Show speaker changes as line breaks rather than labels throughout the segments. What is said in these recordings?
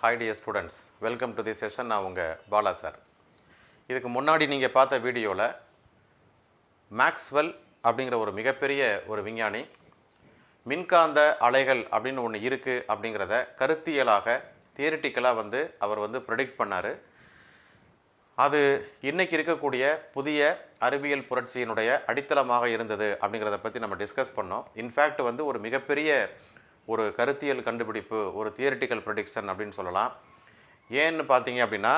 Hi dear students, welcome to this session. நான் உங்கள் Bala sir. இதுக்கு முன்னாடி நீங்கள் பார்த்த வீடியோவில் மேக்ஸ்வெல் அப்படிங்கிற ஒரு மிகப்பெரிய ஒரு விஞ்ஞானி மின்காந்த அலைகள் அப்படின்னு ஒன்று இருக்குது அப்படிங்கிறத கருத்தியலாக தியரிட்டிக்கலாக அவர் ப்ரெடிக்ட் பண்ணார். அது இன்றைக்கி இருக்கக்கூடிய புதிய அறிவியல் புரட்சியினுடைய அடித்தளமாக இருந்தது அப்படிங்கிறத பற்றி நம்ம டிஸ்கஸ் பண்ணோம். இன்ஃபேக்ட் ஒரு மிகப்பெரிய ஒரு கருத்தியல் கண்டுபிடிப்பு, ஒரு தியரிட்டிக்கல் ப்ரெடிக்ஷன் அப்படின்னு சொல்லலாம். ஏன்னு பார்த்தீங்க அப்படின்னா,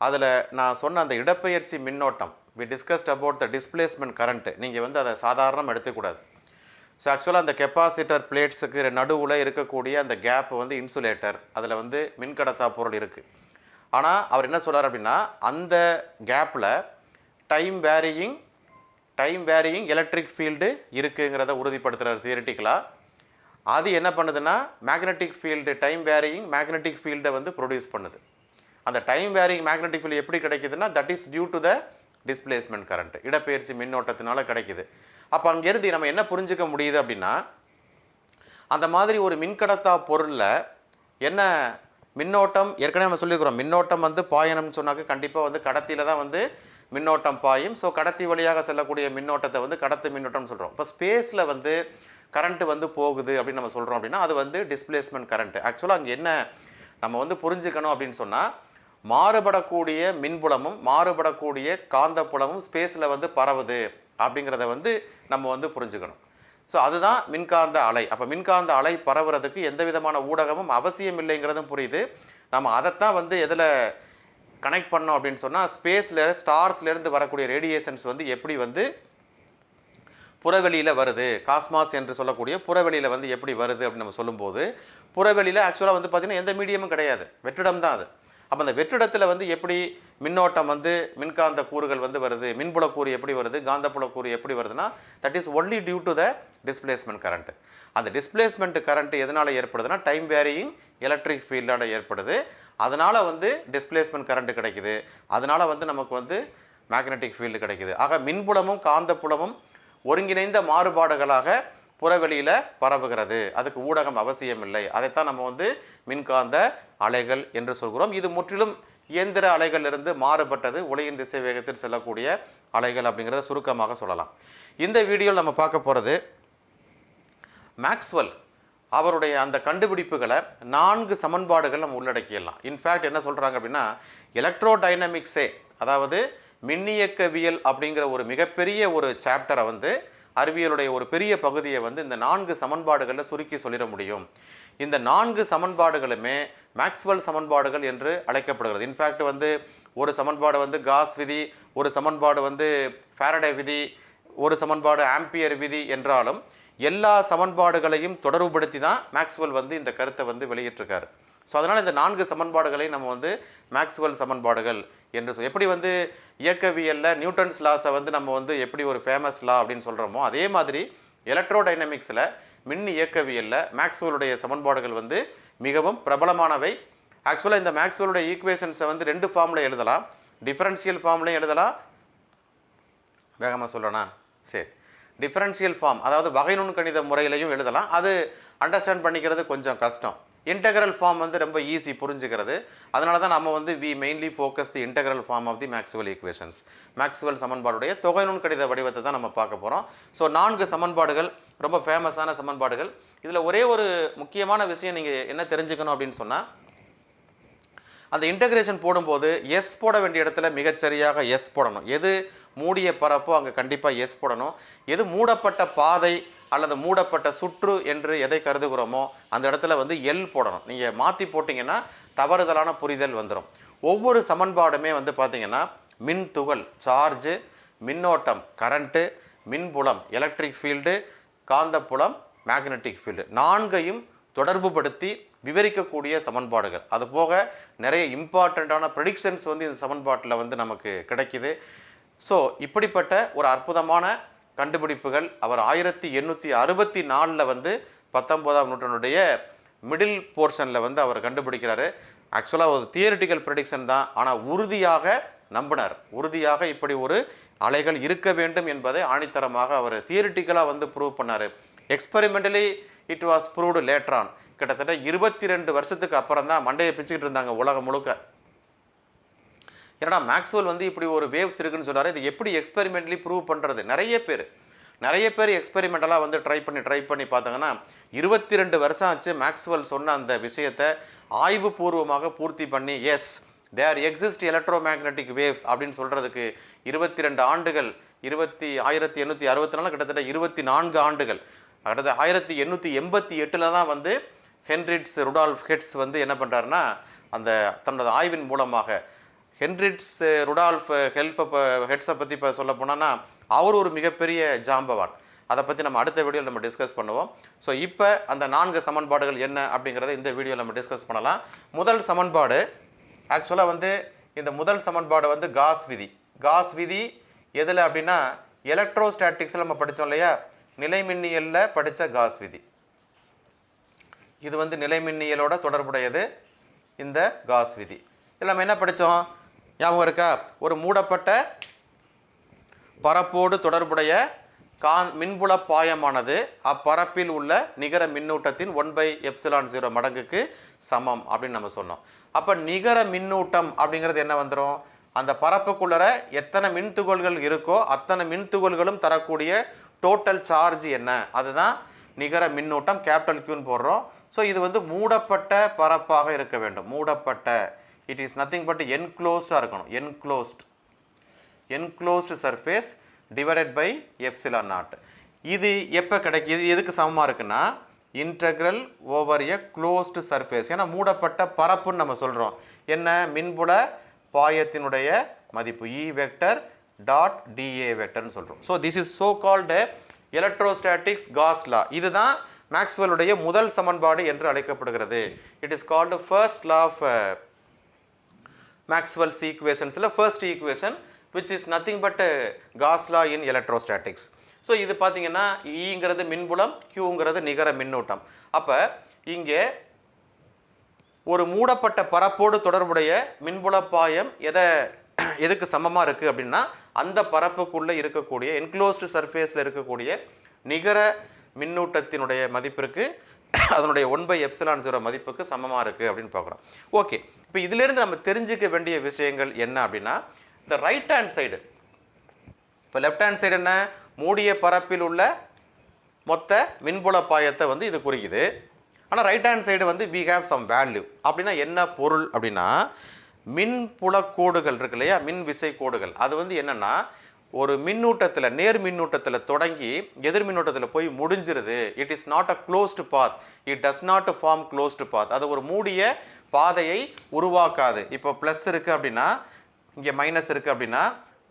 அதில் நான் சொன்ன அந்த இடப்பெயர்ச்சி மின்னோட்டம், we discussed about the displacement current, நீங்கள் அதை சாதாரணம் எடுத்துக்கூடாது. ஸோ ஆக்சுவலாக அந்த கெப்பாசிட்டர் பிளேட்ஸுக்கு நடுவில் இருக்கக்கூடிய அந்த கேப் இன்சுலேட்டர், அதில் மின்கடத்தா பொருள் இருக்குது. ஆனால் அவர் என்ன சொல்கிறார் அப்படின்னா, அந்த கேப்பில் டைம் வேரியிங் எலக்ட்ரிக் ஃபீல்டு இருக்குங்கிறத உறுதிப்படுத்துகிறார் தியரிட்டிக்கலாக. அது என்ன பண்ணுதுன்னா, magnetic field, time varying magnetic ஃபீல்டை ப்ரொடியூஸ் பண்ணுது. அந்த டைம் வேரியிங் மேக்னெட்டிக் ஃபீல்டு எப்படி கிடைக்குதுன்னா, that is due to the displacement current, இடப்பெயர்ச்சி மின்னோட்டத்தினால கிடைக்குது. அப்போ அங்கேருந்து நம்ம என்ன புரிஞ்சுக்க முடியுது அப்படின்னா, அந்த மாதிரி ஒரு மின்கடத்தா பொருளில் என்ன மின்னோட்டம், ஏற்கனவே நம்ம சொல்லியிருக்கிறோம், மின்னோட்டம் பாயணும்னு சொன்னாக்க கண்டிப்பாக கடத்தியில் தான் மின்னோட்டம் பாயும். ஸோ கடத்தி வழியாக செல்லக்கூடிய மின்னோட்டத்தை கடத்து மின்னோட்டம்னு சொல்கிறோம். இப்போ ஸ்பேஸில் கரண்ட்டு போகுது அப்படின்னு நம்ம சொல்கிறோம் அப்படின்னா, அது டிஸ்பிளேஸ்மெண்ட் கரண்ட்டு. ஆக்சுவலாக அங்கே என்ன நம்ம புரிஞ்சுக்கணும் அப்படின்னு சொன்னால், மாறுபடக்கூடிய மின்புலமும் மாறுபடக்கூடிய காந்தப்புலமும் ஸ்பேஸில் பரவுது அப்படிங்கிறத நம்ம புரிஞ்சுக்கணும். ஸோ அதுதான் மின்காந்த அலை. அப்போ மின்காந்த அலை பரவுறதுக்கு எந்த விதமான ஊடகமும் அவசியம் இல்லைங்கிறதும் புரியுது. நம்ம அதைத்தான் எதில் கனெக்ட் பண்ணோம் அப்படின்னு சொன்னால், ஸ்டார்ஸ்லேருந்து வரக்கூடிய ரேடியேஷன்ஸ் எப்படி புறவெளியில் வருது, காஸ்மாஸ் என்று சொல்லக்கூடிய புறவெளியில் எப்படி வருது அப்படின்னு நம்ம சொல்லும்போது, புறவெளியில் ஆக்சுவலாக பார்த்திங்கன்னா எந்த மீடியமும் கிடையாது, வெற்றிடம் தான் அது. அப்போ அந்த வெற்றிடத்தில் எப்படி மின்னோட்டம் மின்காந்த கூறுகள் வருது, மின்புலக்கூறு எப்படி வருது, காந்தப்புலக்கூறு எப்படி வருதுன்னா, that is only due to the displacement current. அந்த டிஸ்பிளேஸ்மெண்ட் கரண்ட் எதனால் ஏற்படுதுன்னா, டைம் வேரியிங் எலக்ட்ரிக் ஃபீல்டால் ஏற்படுது. அதனால் டிஸ்பிளேஸ்மெண்ட் கரண்ட் கிடைக்குது. அதனால் நமக்கு மேக்னெட்டிக் ஃபீல்டு கிடைக்குது. ஆக மின்புலமும் காந்தப்புலமும் ஒருங்கிணைந்த மாறுபாடுகளாக புறவெளியில் பரவுகிறது. அதுக்கு ஊடகம் அவசியம் இல்லை. அதைத்தான் நம்ம மின்காந்த அலைகள் என்று சொல்கிறோம். இது முற்றிலும் இயந்திர அலைகளிலிருந்து மாறுபட்டது, ஒளியின் திசை வேகத்தில் செல்லக்கூடிய அலைகள் அப்படிங்கிறத சுருக்கமாக சொல்லலாம். இந்த வீடியோவில் நம்ம பார்க்க போகிறது மேக்ஸ்வெல் அவருடைய அந்த கண்டுபிடிப்புகளை 4 சமன்பாடுகள் நம்ம உள்ளடக்கிடலாம். இன்ஃபேக்ட் என்ன சொல்கிறாங்க அப்படின்னா, எலக்ட்ரோ டைனமிக்ஸே, அதாவது மின்னியக்கவியல் அப்படிங்கிற ஒரு மிகப்பெரிய ஒரு சாப்டரை அறிவியலுடைய ஒரு பெரிய பகுதியை இந்த 4 சமன்பாடுகளில் சுருக்கி சொல்லிட முடியும். இந்த 4 சமன்பாடுகளுமே மேக்ஸ்வெல் சமன்பாடுகள் என்று அழைக்கப்படுகிறது. இன்ஃபேக்ட் ஒரு சமன்பாடு காஸ் விதி, ஒரு சமன்பாடு ஃபாரடே விதி, ஒரு சமன்பாடு ஆம்பியர் விதி என்றாலும் எல்லா சமன்பாடுகளையும் தொடர்புபடுத்தி தான் மேக்ஸ்வெல் இந்த கருத்தை வெளியிட்டிருக்காரு. ஸோ அதனால் இந்த 4 சமன்பாடுகளை நம்ம மேக்ஸ்வெல் சமன்பாடுகள் என்று எப்படி இயக்கவியலில் நியூட்டன்ஸ் லாஸை நம்ம எப்படி ஒரு ஃபேமஸ் லா அப்படின்னு சொல்கிறோமோ, அதே மாதிரி எலக்ட்ரோ டைனமிக்ஸில் மின் இயக்கவியலில் மேக்ஸ்வெல்லுடைய சமன்பாடுகள் மிகவும் பிரபலமானவை. ஆக்சுவலாக இந்த மேக்ஸ்வெல்லுடைய ஈக்குவேஷன்ஸை 2 ஃபார்மில் எழுதலாம். டிஃபரன்ஷியல் ஃபார்ம்லையும் எழுதலாம். வேகமாக சொல்லணா? சரி, டிஃபரன்ஷியல் ஃபார்ம், அதாவது வகை நுண்கணித முறையிலையும் எழுதலாம். அது அண்டர்ஸ்டாண்ட் பண்ணிக்கிறது கொஞ்சம் கஷ்டம். இன்டெக்ரல் ஃபார்ம் ரொம்ப ஈஸி புரிஞ்சுக்கிறது. அதனால தான் நம்ம we mainly focus the integral form of the Maxwell equations. Maxwell சமன்பாடுடைய தொகை நுண்கணித வடிவத்தை தான் நம்ம பார்க்க போகிறோம். ஸோ 4 சமன்பாடுகள் ரொம்ப ஃபேமஸான சமன்பாடுகள். இதில் ஒரே ஒரு முக்கியமான விஷயம் நீங்கள் என்ன தெரிஞ்சுக்கணும் அப்படின்னு சொன்னால், அந்த இன்டெகிரேஷன் போடும்போது எஸ் போட வேண்டிய இடத்துல மிகச்சரியாக எஸ் போடணும். எது மூடிய பரப்போ அங்கே கண்டிப்பாக எஸ் போடணும். எது மூடப்பட்ட பாதை அல்லது மூடப்பட்ட சுற்று என்று எதை கருதுகிறோமோ அந்த இடத்துல எல் போடணும். நீங்கள் மாற்றி போட்டிங்கன்னா தவறுதலான புரிதல் வந்துடும். ஒவ்வொரு சமன்பாடுமே பார்த்திங்கன்னா மின் துகள் சார்ஜு, மின்னோட்டம் கரண்ட்டு, மின்புலம் எலக்ட்ரிக் ஃபீல்டு, காந்தப்புலம் மேக்னெட்டிக் ஃபீல்டு 4ஐயும் தொடர்புபடுத்தி விவரிக்கக்கூடிய சமன்பாடுகள். அதுபோக நிறைய இம்பார்ட்டண்ட்டான ப்ரெடிக்ஷன்ஸ் இந்த சமன்பாட்டில் நமக்கு கிடைக்கிது. ஸோ இப்படிப்பட்ட ஒரு அற்புதமான கண்டுபிடிப்புகள் அவர் 1864 19ஆம் நூற்றாண்டுடைய மிடில் போர்ஷனில் அவர் கண்டுபிடிக்கிறாரு. ஆக்சுவலாக ஒரு தியரிட்டிக்கல் ப்ரெடிக்ஷன் தான், ஆனால் உறுதியாக நம்பினார். உறுதியாக இப்படி ஒரு அலைகள் இருக்க வேண்டும் என்பதை ஆணித்தரமாக அவர் தியரிட்டிக்கலாக ப்ரூவ் பண்ணார். Experimentally it was proved later on. கிட்டத்தட்ட 22 வருஷத்துக்கு அப்புறம் தான் மண்டையை பிச்சுக்கிட்டு இருந்தாங்க உலகம் முழுக்க. ஏன்னா மேக்ஸ்வெல் வந்து இப்படி ஒரு வேவ்ஸ் இருக்குன்னு சொல்றாரு, இது எப்படி எக்ஸ்பெரிமெண்ட்லி ப்ரூவ் பண்ணுறது? நிறைய பேர் எக்ஸ்பெரிமெண்டலாக வந்து ட்ரை பண்ணி பார்த்தாங்கன்னா 22 வருஷம் ஆச்சு மேக்ஸ்வெல் சொன்ன அந்த விஷயத்தை ஆய்வுபூர்வமாக பூர்த்தி பண்ணி as there exist electromagnetic waves அப்படின்னு சொல்கிறதுக்கு 22 ஆண்டுகள் 1864 கிட்டத்தட்ட 24 ஆண்டுகள் அடுத்த 1888 தான் வந்து ஹென்ரிட்ஸ் ருடால்ஃப் ஹெட்ஸ் வந்து என்ன பண்ணுறாருன்னா அந்த தன்னோட ஆய்வின் மூலமாக ஹென்ரிட்ஸ் ருடால்ஃப் ஹெட்ஸை பற்றி இப்போ சொல்ல போனோன்னா அவர் ஒரு மிகப்பெரிய ஜாம்பவான். அதை பற்றி நம்ம அடுத்த வீடியோவில் நம்ம டிஸ்கஸ் பண்ணுவோம். ஸோ இப்போ அந்த 4 சமன்பாடுகள் என்ன அப்படிங்கிறத இந்த வீடியோவில் நம்ம டிஸ்கஸ் பண்ணலாம். முதல் சமன்பாடு ஆக்சுவலாக வந்து இந்த முதல் சமன்பாடு வந்து காஸ் விதி எதில் அப்படின்னா எலக்ட்ரோஸ்டாட்டிக்ஸில் நம்ம படித்தோம் இல்லையா, நிலைமின்னியலில் படித்த காஸ் விதி. இது வந்து நிலைமின்னியலோட தொடர்புடையது இந்த காஸ் விதி. இதில் நம்ம என்ன படித்தோம் ஞாபகம் இருக்கா? ஒரு மூடப்பட்ட பரப்போடு தொடர்புடைய மின்புல பாயமானது அப்பரப்பில் உள்ள நிகர மின்னூட்டத்தின் 1/ε0 மடங்குக்கு சமம் அப்படின்னு நம்ம சொன்னோம். அப்போ நிகர மின்னூட்டம் அப்படிங்கிறது என்ன வந்துடும்? அந்த பரப்புக்குள்ளற எத்தனை மின்துகள்கள் இருக்கோ அத்தனை மின்துகள்களும் தரக்கூடிய டோட்டல் சார்ஜ் என்ன, அதுதான் நிகர மின்னூட்டம், கேபிட்டல் Qன்னு போடுறோம். ஸோ இது வந்து மூடப்பட்ட பரப்பாக இருக்க வேண்டும். மூடப்பட்ட, இட் இஸ் நத்திங் பட் என்க்ளோஸ்டாக இருக்கணும். Enclosed surface divided by ε0. இது எப்போ கிடைக்கும்? இது எதுக்கு சமமாக இருக்குன்னா integral over a closed surface. ஏன்னா மூடப்பட்ட பரப்புன்னு நம்ம சொல்கிறோம். என்ன? மின்புல பாயத்தினுடைய மதிப்பு E வெக்டர் டாட் dA வெக்டர்னு சொல்கிறோம். So this is so called electrostatics Gauss law. இதுதான் மேக்ஸ்வெல்லுடைய முதல் சமன்பாடு என்று அழைக்கப்படுகிறது. It is called first law of Maxwell's ஈக்குவேஷன்ஸில் first equation which is nothing but Gauss law in electrostatics. So இது பார்த்தீங்கன்னா ஈங்கிறது மின்புலம், Qங்கிறது நிகர மின்னூட்டம். அப்போ இங்கே ஒரு மூடப்பட்ட பரப்போடு தொடர்புடைய மின்புல பாயம் எதுக்கு சமமாக இருக்குது அப்படின்னா அந்த பரப்புக்குள்ளே இருக்கக்கூடிய என்க்ளோஸ்டு சர்ஃபேஸில் இருக்கக்கூடிய நிகர மின்னூட்டத்தினுடைய மதிப்பிற்கு அதனுடைய 1/ε0 மதிப்புக்கு சமமாக இருக்குது அப்படின்னு பார்க்குறோம். ஓகே, இப்போ இதிலேருந்து நம்ம தெரிஞ்சிக்க வேண்டிய விஷயங்கள் என்ன அப்படின்னா இந்த ரைட் ஹேண்ட் சைடு, இப்போ லெஃப்ட் ஹேண்ட் சைடு என்ன? மூடிய பரப்பில் உள்ள மொத்த மின்புல பாயத்தை வந்து இது குறிக்குது. ஆனால் ரைட் ஹேண்ட் சைடு வந்து we have some value. அப்படின்னா என்ன பொருள் அப்படின்னா மின்புல கோடுகள் இருக்கு இல்லையா, மின் விசை கோடுகள், அது வந்து என்னென்னா ஒரு மின்னூட்டத்தில் நேர் மின்னூட்டத்தில் தொடங்கி எதிர் மின்னூட்டத்தில் போய் முடிஞ்சிருது. It is not a closed path, it does not form closed path. அது ஒரு மூடிய பாதையை உருவாக்காது. இப்போ ப்ளஸ் இருக்குது அப்படின்னா இங்கே மைனஸ் இருக்குது அப்படின்னா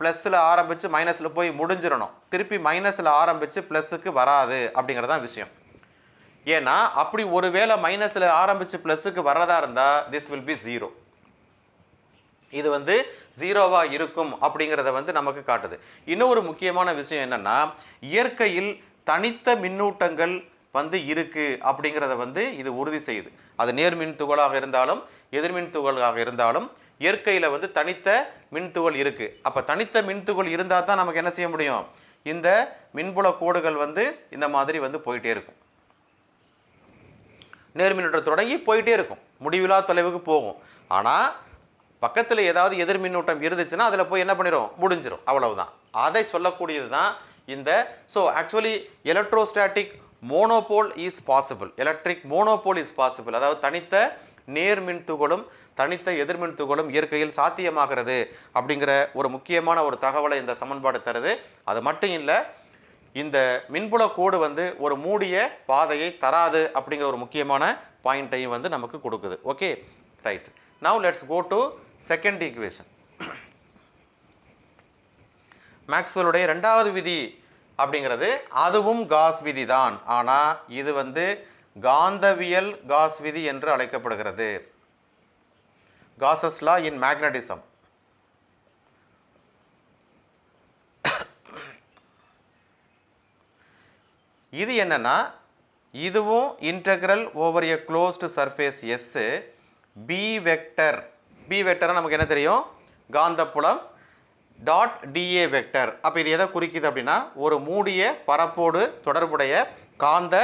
ப்ளஸில் ஆரம்பித்து மைனஸில் போய் முடிஞ்சிடணும். திருப்பி மைனஸில் ஆரம்பித்து ப்ளஸுக்கு வராது அப்படிங்கிறதான் விஷயம். ஏன்னா அப்படி ஒரு வேளை மைனஸில் ஆரம்பித்து ப்ளஸுக்கு வர்றதா இருந்தால் திஸ் வில் பி 0. இது வந்து 0வாக இருக்கும் அப்படிங்கிறத வந்து நமக்கு காட்டுது. இன்னொரு முக்கியமான விஷயம் என்னென்னா இயற்கையில் தனித்த மின்னூட்டங்கள் வந்து இருக்குது அப்படிங்கிறத வந்து இது உறுதி செய்யுது. அது நேர்மின் துகளாக இருந்தாலும் எதிர்மின் துகளாக இருந்தாலும் இயற்கையில் வந்து தனித்த மின்துகள் இருக்குது. அப்போ தனித்த மின்துகள் இருந்தால் தான் நமக்கு என்ன செய்ய முடியும்? இந்த மின்புல கோடுகள் வந்து இந்த மாதிரி வந்து போயிட்டே இருக்கும். நேர்மின்னூட்டம் தொடங்கி போயிட்டே இருக்கும், முடிவில்லா தொலைவுக்கு போகும். ஆனால் பக்கத்தில் ஏதாவது எதிர் மின்னூட்டம் இருந்துச்சுன்னா அதில் போய் என்ன பண்ணிடும்? முடிஞ்சிடும், அவ்வளவுதான். அதை சொல்லக்கூடியது தான் இந்த. So actually electrostatic monopole is possible, electric monopole is possible. அதாவது தனித்த நேர்மின் துகளும் தனித்த எதிர்மின் துகளும் இயற்கையில் சாத்தியமாகிறது அப்படிங்கிற ஒரு முக்கியமான ஒரு தகவலை இந்த சமன்பாடு தருது. அது மட்டும் இல்லை, இந்த மின்புல கோடு வந்து ஒரு மூடிய பாதையை தராது அப்படிங்கிற ஒரு முக்கியமான பாயிண்ட்டையும் வந்து நமக்கு கொடுக்குது. Okay, right. Now let's go to second equation. மேக்ஸ்வெல்லுடைய ரெண்டாவது விதி அப்படிங்கிறது அதுவும் காஸ் விதி தான். ஆனால் இது வந்து காந்தவியல் காஸ் விதி என்று அழைக்கப்படுகிறது. Gauss's law in magnetism. இது என்னன்னா இதுவும் integral over a closed surface S B vector. B vector நமக்கு என்ன தெரியும்? காந்தப்புலம் டாட் dA வெக்டர். அப்போ இது எதை குறிக்குது அப்படின்னா ஒரு மூடிய பரப்போடு தொடர்புடைய காந்த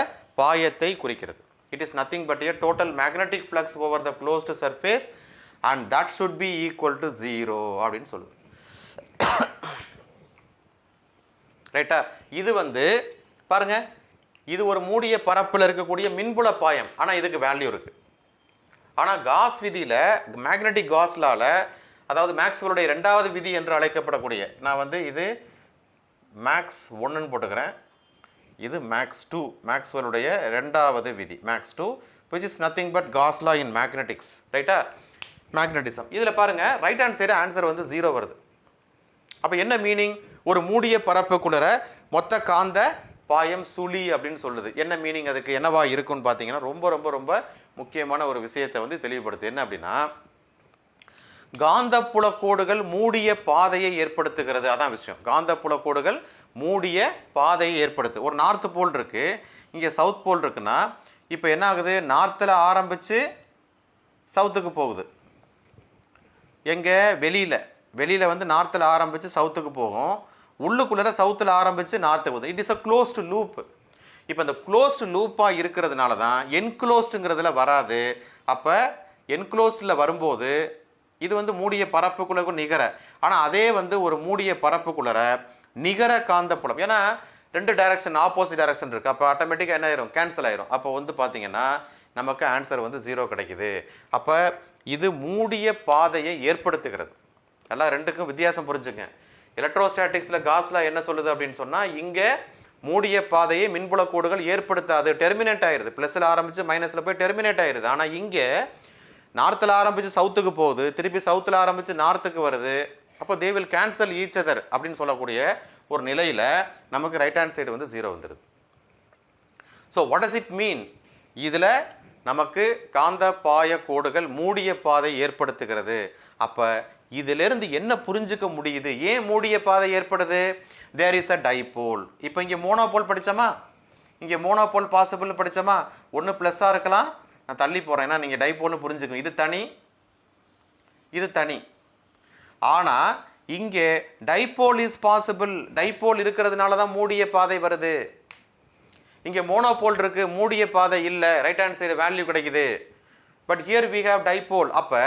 பாயத்தை குறிக்கிறது. It is nothing but a total magnetic flux over the closed surface and that should be equal to 0 அப்படின்னு சொல்லுது. ரைட்டா? இது வந்து பாருங்க, இது ஒரு மூடிய பரப்பில் இருக்கக்கூடிய மின்புல பாயம். ஆனால் இதுக்கு வேல்யூ இருக்கு. ஆனால் காஸ் விதியில், மேக்னெட்டிக் காஸ் லால, அதாவது மேக்ஸ்வெல்லுடைய ரெண்டாவது விதி என்று அழைக்கப்படக்கூடிய, நான் வந்து இது மேக்ஸ் 1ன்னு போட்டுக்கிறேன், இது மேக்ஸ் 2, மேக்ஸ்வெல்லுடைய ரெண்டாவது விதி maths 2, which is nothing but Gauss law in magnetics. ரைட்டா? மேக்னட்டிசம். இதில் பாருங்க, ரைட் ஹேண்ட் சைடு ஆன்சர் வந்து 0 வருது. அப்போ என்ன மீனிங்? ஒரு மூடிய பரப்புக்குள்ளர மொத்த காந்த பாயம் சுழி அப்படின்னு சொல்லுது. என்ன மீனிங்? அதுக்கு என்னவா இருக்குன்னு பார்த்தீங்கன்னா, ரொம்ப ரொம்ப ரொம்ப முக்கியமான ஒரு விஷயத்தை வந்து தெளிவுபடுத்து. என்ன அப்படின்னா, காந்தப்புல கோடுகள் மூடிய பாதையை ஏற்படுத்துகிறது. அதான் விஷயம். காந்தப்புல கோடுகள் மூடிய பாதையை ஏற்படுத்து. ஒரு நார்த் போல் இருக்கு, இங்கே சவுத் போல் இருக்குன்னா, இப்போ என்ன ஆகுது? நார்த்தில் ஆரம்பித்து சவுத்துக்கு போகுது. எங்கே? வெளியில் வந்து நார்த்தில் ஆரம்பித்து சவுத்துக்கு போகும், உள்ளுக்குள்ளே சவுத்தில் ஆரம்பித்து நார்த்துக்கு போகுது. It is a closed loop. இப்போ இந்த க்ளோஸ்டு லூப்பாக இருக்கிறதுனால தான் என்க்ளோஸ்டுங்கிறதுல வராது. அப்போ என்க்ளோஸ்டில் வரும்போது இது வந்து மூடிய பரப்புக்குள்ளே நிகர, ஆனால் அதே வந்து ஒரு மூடிய பரப்புக்குள்ளர நிகர காந்தப்புலம். ஏன்னா 2 டைரக்ஷன், ஆப்போசிட் டைரக்ஷன் இருக்குது. அப்போ ஆட்டோமேட்டிக்காக என்ன ஆயிரும்? கேன்சல் ஆயிரும். அப்போ வந்து பார்த்தீங்கன்னா நமக்கு ஆன்சர் வந்து 0 கிடைக்குது. அப்போ இது மூடிய பாதையை ஏற்படுத்துகிறது. எல்லாம் ரெண்டுக்கும் வித்தியாசம் புரிஞ்சுங்க. எலக்ட்ரோஸ்டாட்டிக்ஸில் காஸ் லா என்ன சொல்லுது அப்படின்னு சொன்னால், இங்கே மூடிய பாதையை மின்புல கோடுகள் ஏற்படுத்தாது, டெர்மினேட் ஆயிடுது. ப்ளஸில் ஆரம்பித்து மைனஸில் போய் டெர்மினேட் ஆயிடுது. ஆனால் இங்கே நார்த்தில் ஆரம்பித்து சவுத்துக்கு போகுது, திருப்பி சவுத்தில் ஆரம்பித்து நார்த்துக்கு வருது. அப்போ they will cancel each other அப்படின்னு சொல்லக்கூடிய ஒரு நிலையில் நமக்கு ரைட் ஹேண்ட் சைடு வந்து 0 வந்துடுது. So what does it mean? இதில் நமக்கு காந்த பாய கோடுகள் மூடிய பாதை ஏற்படுத்துகிறது. அப்போ இதிலிருந்து என்ன புரிஞ்சுக்க முடியுது? ஏன் மூடிய பாதை ஏற்படுது? There is a dipole. இப்போ இங்கே மோனோபோல் படித்தோமா? இங்கே மோனோபோல் பாசிபிள்னு படித்தோமா? ஒன்று ப்ளஸ்ஸாக இருக்கலாம், நான் தள்ளி போகிறேன், ஏன்னா நீங்கள் டைபோல்னு புரிஞ்சுக்கணும். இது தனி, இது தனி. ஆனால் இங்கே டைபோல் இஸ் பாசிபிள். டைபோல் இருக்கிறதுனால தான் மூடிய பாதை வருது. இங்கே மோனோபோல் இருக்குது, மூடிய பாதை இல்லை, ரைட் ஹேண்ட் சைடு வேல்யூ கிடைக்குது. But here we have dipole. அப்போ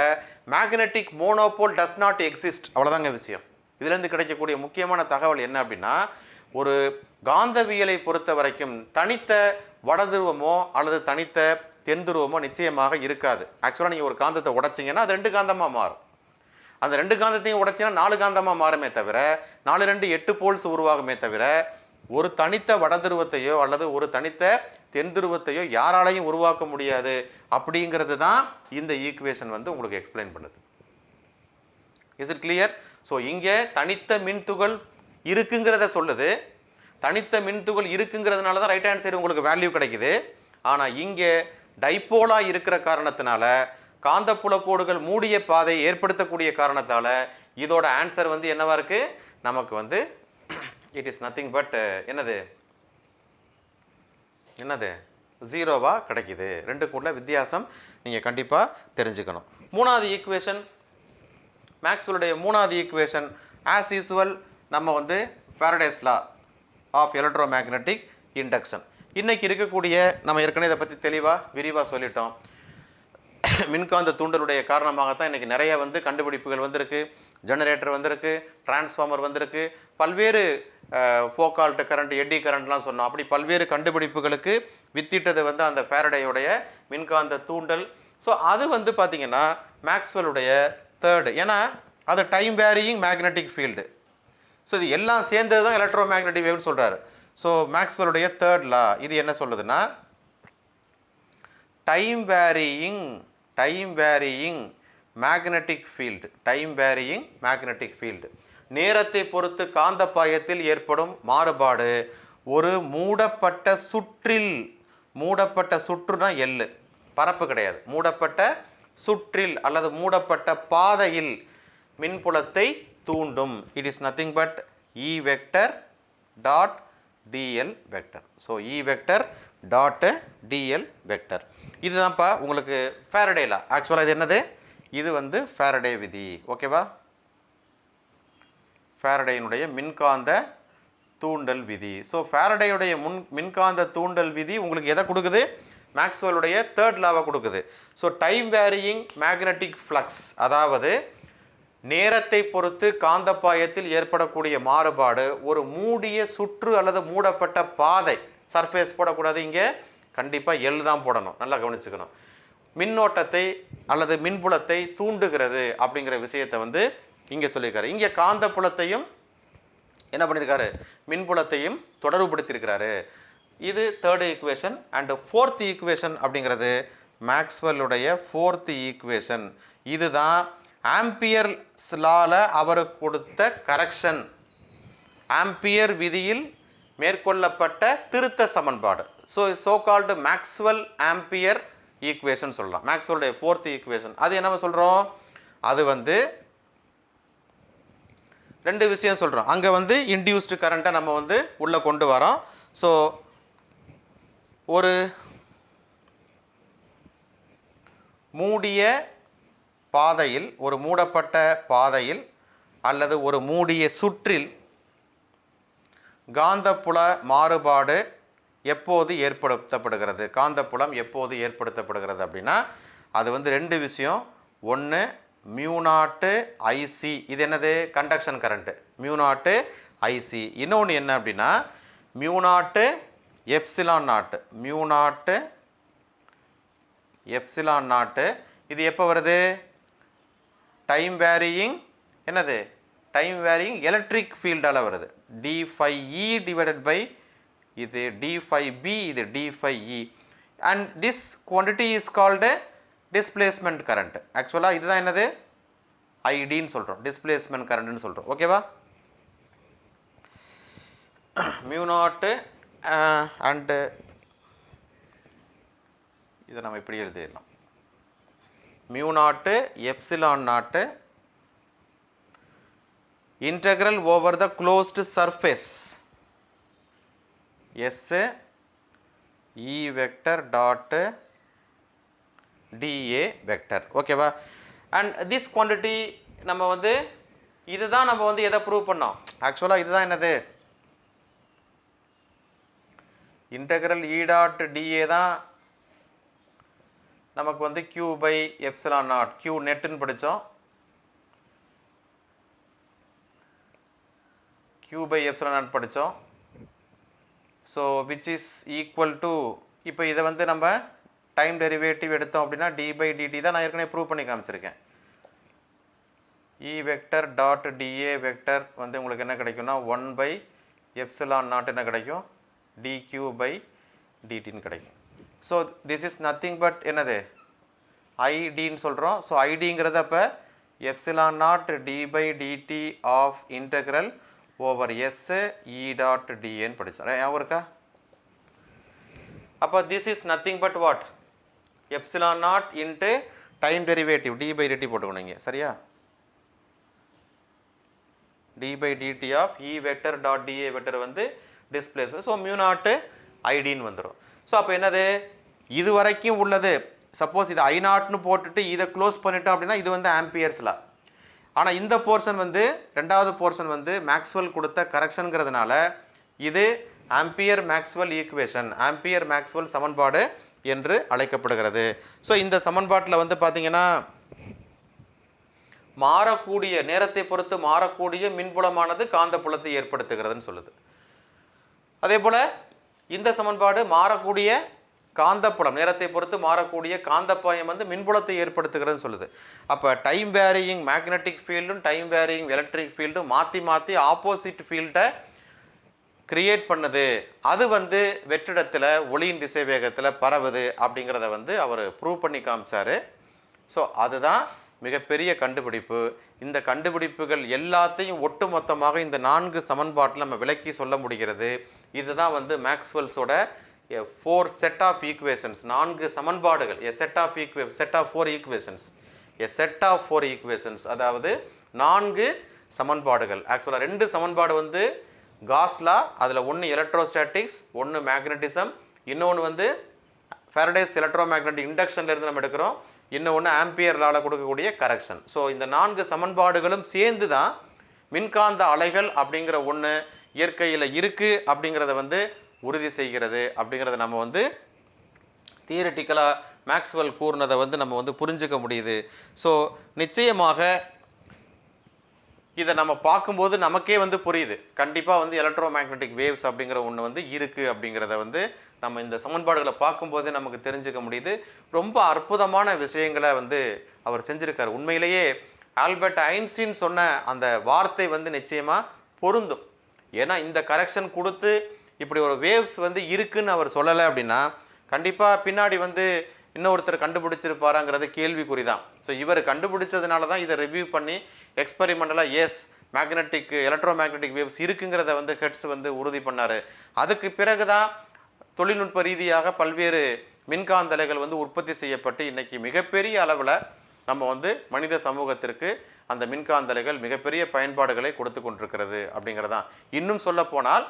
magnetic monopole does not exist. அவ்வளோதாங்க விஷயம். இதுலேருந்து கிடைக்கக்கூடிய முக்கியமான தகவல் என்ன அப்படின்னா, ஒரு காந்தவியலை பொறுத்த வரைக்கும் தனித்த வடதுருவமோ அல்லது தனித்த தென்துருவமோ நிச்சயமாக இருக்காது. ஆக்சுவலாக நீங்கள் ஒரு காந்தத்தை உடைச்சிங்கன்னா அது 2 காந்தமாக மாறும். அந்த 2 காந்தத்தையும் உடைச்சிங்கன்னா 4 காந்தமாக மாறுமே தவிர, 4 2 8 போல்ஸ் உருவாகுமே தவிர, ஒரு தனித்த வடதுருவத்தையோ அல்லது ஒரு தனித்த தென்துருவத்தையோ யாராலையும் உருவாக்க முடியாது. அப்படிங்கிறது தான் இந்த ஈக்குவேஷன் வந்து உங்களுக்கு எக்ஸ்பிளைன் பண்ணுது. Is it clear? ஸோ இங்கே தனித்த மின்துகள் இருக்குங்கிறத சொல்லுது. தனித்த மின்துகள் இருக்குங்கிறதுனால தான் ரைட் ஹேண்ட் சைடு உங்களுக்கு வேல்யூ கிடைக்குது. ஆனால் இங்கே டைபோலாக இருக்கிற காரணத்தினால, காந்தப்புல கோடுகள் மூடிய பாதையை ஏற்படுத்தக்கூடிய காரணத்தால் இதோட ஆன்சர் வந்து என்னவா இருக்கு? நமக்கு வந்து இட் இஸ் நத்திங் பட் என்னது 0வா கிடைக்குது. ரெண்டுக்குள்ள வித்தியாசம் நீங்கள் கண்டிப்பாக தெரிஞ்சுக்கணும். மூணாவது ஈக்குவேஷன், மேக்ஸ்வெல்லுடைய மூணாவது ஈக்குவேஷன் ஆஸ் யூசுவல் நம்ம வந்து Faraday's law of electromagnetic induction. இன்றைக்கி இருக்கக்கூடிய, நம்ம ஏற்கனவே இதை பற்றி விரிவாக சொல்லிட்டோம். மின்காந்த தூண்டலுடைய காரணமாகத்தான் இன்றைக்கி நிறைய வந்து கண்டுபிடிப்புகள் வந்திருக்கு. ஜெனரேட்டர் வந்திருக்கு, டிரான்ஸ்ஃபார்மர் வந்திருக்கு, பல்வேறு ஃபோகால்ட் கரண்ட், எட்டி கரண்ட்லாம் சொன்னோம். அப்படி பல்வேறு கண்டுபிடிப்புகளுக்கு வித்திட்டது வந்து அந்த ஃபாரடேயுடைய மின்காந்த தூண்டல். ஸோ அது வந்து பார்த்திங்கன்னா மேக்ஸ்வெல்லுடைய தேர்டு. ஏன்னா அது time varying magnetic field. So இது எல்லாம் சேர்ந்தது தான் எலக்ட்ரோ மேக்னெட்டிக் வேவ்னு சொல்கிறாரு. ஸோ மேக்ஸ்வெல்லுடைய தேர்ட் லா இது என்ன சொல்லுதுன்னா, time varying magnetic field. Time varying magnetic field. நேரத்தை பொறுத்து காந்த பாயத்தில் ஏற்படும் மாறுபாடு ஒரு மூடப்பட்ட சுற்றுனா எல், பரப்பு கிடையாது, மூடப்பட்ட சுற்றில் அல்லது மூடப்பட்ட பாதையில் மின்புலத்தை தூண்டும். It is nothing but E vector dot dl vector. So E vector dot dl vector. இதுதான்ப்பா உங்களுக்கு ஃபாரடே லா. ஆக்சுவலாக இது என்னது? இது வந்து ஃபாரடே விதி. ஓகேவா? ஃபாரடேயினுடைய மின்காந்த தூண்டல் விதி. ஸோ ஃபாரடேயுடைய மின்காந்த தூண்டல் விதி உங்களுக்கு எதை கொடுக்குது? மேக்ஸ்வெல்லுடைய தேர்ட் லாவை கொடுக்குது. So time varying magnetic flux, அதாவது நேரத்தை பொறுத்து காந்தப்பாயத்தில் ஏற்படக்கூடிய மாறுபாடு, ஒரு மூடிய சுற்று அல்லது மூடப்பட்ட பாதை, சர்ஃபேஸ் போடக்கூடாது, இங்கே கண்டிப்பாக எல் தான் போடணும், நல்லா கவனிச்சுக்கணும். மின்னோட்டத்தை அல்லது மின்புலத்தை தூண்டுகிறது அப்படிங்கிற விஷயத்தை வந்து இங்கே சொல்லியிருக்காரு. இங்கே காந்தப்புலத்தையும் என்ன பண்ணியிருக்காரு, மின்புலத்தையும் தொடர்புபடுத்தியிருக்கிறாரு. இது third equation. And fourth equation அப்படிங்கிறது மேக்ஸ்வெல்லுடைய ஃபோர்த் ஈக்குவேஷன். இதுதான் ஆம்பியர் லால அவருக்கு கொடுத்த கரெக்ஷன், ஆம்பியர் விதியில் மேற்கொள்ளப்பட்ட திருத்த சமன்பாடு. So called Maxwell ampere equation சொல்லலாம். மேக்ஸ்வெல்லுடைய ஃபோர்த் ஈக்குவேஷன் அது என்ன சொல்கிறோம், அது வந்து ரெண்டு விஷயம் சொல்கிறோம். அங்கே வந்து இன்டியூஸ்டு கரண்ட்டை நம்ம வந்து உள்ளே கொண்டு வரோம். ஸோ ஒரு மூடிய பாதையில், ஒரு மூடப்பட்ட பாதையில் அல்லது ஒரு மூடிய சுற்றில் காந்தப்புல மாறுபாடு எப்போது ஏற்படுத்தப்படுகிறது, காந்தப்புலம் எப்போது ஏற்படுத்தப்படுகிறது அப்படின்னா அது வந்து ரெண்டு விஷயம். ஒன்று மியூ0 ஐசி, இது என்னது, கண்டக்ஷன் கரண்ட்டு, மியூ0 ஐசி. இன்னொன்று என்ன அப்படின்னா மியூ0 எப்சிலான் நாட், மியூ0 எப்சிலான் நாட். இது எப்போ வருது, டைம் வேரியிங் என்னது, டைம் வேரியிங் எலக்ட்ரிக் ஃபீல்டால் வருது. d∅e டிவைடட் பை இது d∅b, இது d∅e. And this quantity is called displacement current. ஆக்சுவலாக இதுதான் என்னது, ஐடின்னு சொல்கிறோம், டிஸ்பிளேஸ்மெண்ட் கரண்ட்னு சொல்கிறோம். ஓகேவா, மியூ0 அண்டு இதை நம்ம இப்படி எழுதிடலாம், மியூ0 epsilon naught integral over the closed surface S E vector dot DA vector. ஓகேவா, அண்ட் திஸ் குவான்டிட்டி நம்ம வந்து இதுதான் நம்ம வந்து எதை ப்ரூவ் பண்ணோம், ஆக்சுவலாக இதுதான் என்னது, இன்டெக்ரல் இ டாட் டிஏ தான் நமக்கு வந்து q pi epsilon naught, q நெட்டுன்னு படித்தோம், q பை எப்சிலான் நாட் படித்தோம். So which is equal to, இப்போ இதை வந்து நம்ம டைம் டெரிவேட்டிவ் எடுத்தோம் அப்படின்னா டி பை டிடி தான் நான் ஏற்கனவே ப்ரூவ் பண்ணி காமிச்சிருக்கேன். E vector dot DA vector வந்து உங்களுக்கு என்ன கிடைக்கும்னா 1 பை எப்சிலான் நாட் என்ன கிடைக்கும், dq பை டிடின்னு கிடைக்கும். So this is nothing but என்னது, ஐடின்னு சொல்கிறோம். ஸோ ஐடிங்கிறது அப்போ epsilon not d by dt of integral over S E dot டிஏன்னு படித்தோம், ஞாபகம் இருக்கா. அப்போ this is nothing but what, epsilon not into time derivative d by dt போட்டுக்கணும் இங்கே, சரியா, d by dt of E vector dot DA vector வந்து displacement. So மியூ0 ஐடின்னு வந்துடும். ஸோ அப்போ என்னது, இது வரைக்கும் உள்ளது, சப்போஸ் இது I0ன்னு போட்டுட்டு இதை க்ளோஸ் பண்ணிட்டோம் அப்படின்னா இது வந்து ஆம்பியர்ஸில். ஆனால் இந்த போர்ஷன் வந்து ரெண்டாவது போர்ஷன் வந்து மேக்ஸ்வெல் கொடுத்த கரெக்ஷனுங்கிறதுனால இது ampere Maxwell equation, ampere Maxwell சமன்பாடு என்று அழைக்கப்படுகிறது. ஸோ இந்த சமன்பாட்டில் வந்து பார்த்தீங்கன்னா மாறக்கூடிய, நேரத்தை பொறுத்து மாறக்கூடிய மின்புலமானது காந்தப்புலத்தை ஏற்படுத்துகிறதுன்னு சொல்லுது. அதே போல் இந்த சமன்பாடு மாறக்கூடிய காந்தப்புலம், நேரத்தை பொறுத்து மாறக்கூடிய காந்தப்பாயம் வந்து மின்புலத்தை ஏற்படுத்துகிறதுன்னு சொல்லுது. அப்போ டைம் வேரியிங் மேக்னெட்டிக் ஃபீல்டும் டைம் வேரியிங் எலக்ட்ரிக் ஃபீல்டும் மாற்றி மாற்றி ஆப்போசிட் ஃபீல்டை கிரியேட் பண்ணுது. அது வந்து வெற்றிடத்தில் ஒளியின் திசை வேகத்தில் பரவுது அப்படிங்கிறத வந்து அவர் ப்ரூவ் பண்ணி காமிச்சார். ஸோ அதுதான் மிகப்பெரிய கண்டுபிடிப்பு. இந்த கண்டுபிடிப்புகள் எல்லாத்தையும் ஒட்டுமொத்தமாக இந்த 4 சமன்பாட்டில் நம்ம விளக்கி சொல்ல முடிகிறது. இதுதான் வந்து மேக்ஸ்வெல்ஸோட 4 செட் ஆஃப் ஈக்குவேஷன்ஸ், 4 சமன்பாடுகள், set of 4 equations, set of 4 equations, அதாவது 4 சமன்பாடுகள். ஆக்சுவலாக 2 சமன்பாடு வந்து காஸ்லா, அதில் ஒன்று எலக்ட்ரோஸ்டாட்டிக்ஸ், ஒன்று மேக்னட்டிசம், இன்னொன்று வந்து ஃபேரடேஸ் எலக்ட்ரோ மேக்னட்டிக் இண்டக்ஷன்லேருந்து நம்ம எடுக்கிறோம், இன்னொன்று ஆம்பியர் லால கொடுக்கக்கூடிய கரெக்ஷன். ஸோ இந்த 4 சமன்பாடுகளும் சேர்ந்து தான் மின்காந்த அலைகள் அப்படிங்கிற ஒன்று இயற்கையில் இருக்குது அப்படிங்கிறத வந்து உறுதி செய்கிறது அப்படிங்கிறத நம்ம வந்து தியரிட்டிக்கலாக மேக்ஸ்வெல் கூறினதை வந்து நம்ம வந்து புரிஞ்சுக்க முடியுது. ஸோ நிச்சயமாக இதை நம்ம பார்க்கும்போது நமக்கே வந்து புரியுது, கண்டிப்பாக வந்து எலக்ட்ரோ மேக்னெட்டிக் வேவ்ஸ் அப்படிங்கிற ஒன்று வந்து இருக்குது அப்படிங்கிறத வந்து நம்ம இந்த சமன்பாடுகளை பார்க்கும்போதே நமக்கு தெரிஞ்சுக்க முடியுது. ரொம்ப அற்புதமான விஷயங்களை வந்து அவர் செஞ்சுருக்கார். உண்மையிலேயே ஆல்பர்ட் ஐன்ஸ்டீன் சொன்ன அந்த வார்த்தை வந்து நிச்சயமாக பொருந்தும். ஏன்னா இந்த கரெக்ஷன் கொடுத்து இப்படி ஒரு வேவ்ஸ் வந்து இருக்குன்னு அவர் சொல்லலை அப்படின்னா கண்டிப்பாக பின்னாடி வந்து இன்னொருத்தர் கண்டுபிடிச்சிருப்பாராங்கிறது கேள்விக்குறி தான். ஸோ இவர் கண்டுபிடிச்சதுனால தான் இதை ரிவ்யூ பண்ணி எக்ஸ்பெரிமெண்டலாக as magnetic electro magnetic waves இருக்குங்கிறத வந்து ஹெட்ஸ் வந்து உறுதி பண்ணார். அதுக்கு பிறகு தான் தொழில்நுட்ப ரீதியாக பல்வேறு மின்காந்தலைகள் வந்து உற்பத்தி செய்யப்பட்டு இன்றைக்கி மிகப்பெரிய அளவில் நம்ம வந்து மனித சமூகத்திற்கு அந்த மின்காந்தலைகள் மிகப்பெரிய பயன்பாடுகளை கொடுத்து கொண்டிருக்கிறது அப்படிங்கிறதான். இன்னும் சொல்ல போனால்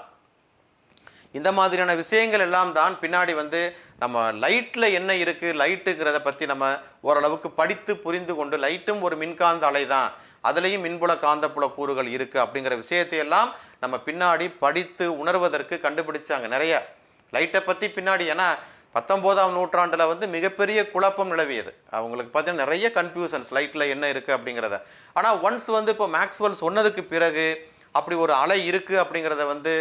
இந்த மாதிரியான விஷயங்கள் எல்லாம் தான் பின்னாடி வந்து நம்ம லைட்டில் என்ன இருக்குது, லைட்டுங்கிறத பற்றி நம்ம ஓரளவுக்கு படித்து புரிந்து கொண்டு லைட்டும் ஒரு மின்காந்த அலை தான், அதுலேயும் மின்புல காந்தப்புல கூறுகள் இருக்குது அப்படிங்கிற விஷயத்தையெல்லாம் நம்ம பின்னாடி படித்து உணர்வதற்கு கண்டுபிடிச்சாங்க நிறைய லைட்டை பற்றி பின்னாடி. ஏன்னா 19ஆம் நூற்றாண்டில் வந்து மிகப்பெரிய குழப்பம் நிலவியது. அவங்களுக்கு பார்த்தீங்கன்னா நிறைய கன்ஃபியூஷன்ஸ் லைட்டில் என்ன இருக்குது அப்படிங்கிறத. ஆனால் ஒன்ஸ் வந்து இப்போ மேக்ஸ்வெல் சொன்னதுக்கு பிறகு அப்படி ஒரு அலை இருக்குது அப்படிங்கிறத வந்து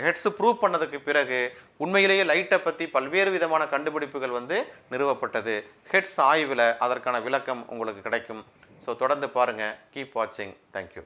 ஹெட்ஸ் ப்ரூவ் பண்ணதுக்கு பிறகு உண்மையிலேயே லைட்டை பற்றி பல்வேறு விதமான கண்டுபிடிப்புகள் வந்து நிறுவப்பட்டது. ஹெட்ஸ் ஆய்வில் அதற்கான விளக்கம் உங்களுக்கு கிடைக்கும். ஸோ தொடர்ந்து பாருங்கள். கீப் வாட்சிங். தேங்க்யூ.